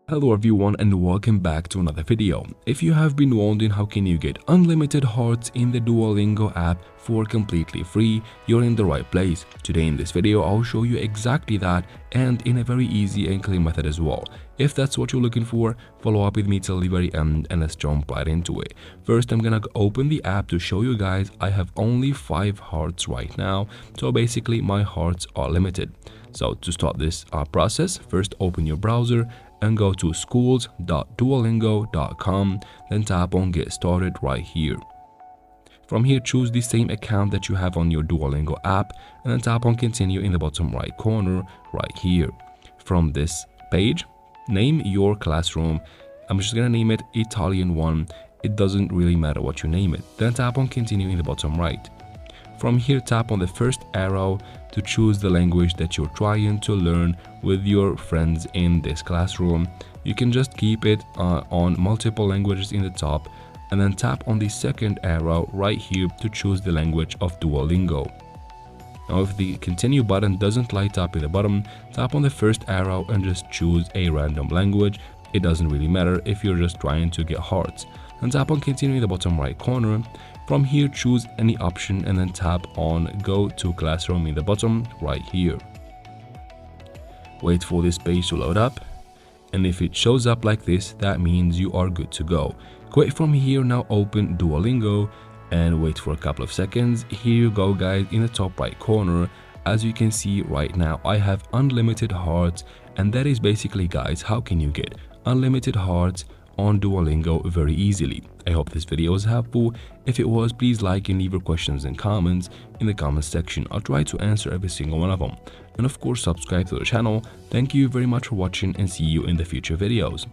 Hello everyone and welcome back to another video. If you have been wondering how can you get unlimited hearts in the Duolingo app for completely free, you're in the right place. Today in this video I'll show you exactly that, and in a very easy and clean method as well. If that's what you're looking for, follow up with me till the very end and let's jump right into it. First I'm gonna open the app to show you guys I have only 5 hearts right now, so basically my hearts are limited. So to start this process, first open your browser and go to schools.duolingo.com, then tap on get started right here. From here, choose the same account that you have on your Duolingo app and then tap on continue in the bottom right corner right here. From this page, name your classroom. I'm just gonna name it Italian 1. It doesn't really matter what you name it. Then tap on continue in the bottom right. From here, tap on the first arrow to choose the language that you're trying to learn with your friends in this classroom. You can just keep it on multiple languages in the top and then tap on the second arrow right here to choose the language of Duolingo. Now if the continue button doesn't light up at the bottom, tap on the first arrow and just choose a random language. It doesn't really matter if you're just trying to get hearts. And tap on continue in the bottom right corner. From here, choose any option and then tap on go to classroom in the bottom right here. Wait for this page to load up, and if it shows up like this, that means you are good to go. Quit from here. Now open Duolingo and wait for a couple of seconds. Here you go guys, in the top right corner. As you can see right now, I have unlimited hearts, and that is basically guys how can you get unlimited hearts on Duolingo very easily. I hope this video was helpful. If it was, please like and leave your questions and comments in the comments section. I'll try to answer every single one of them. And of course, subscribe to the channel. Thank you very much for watching and see you in the future videos.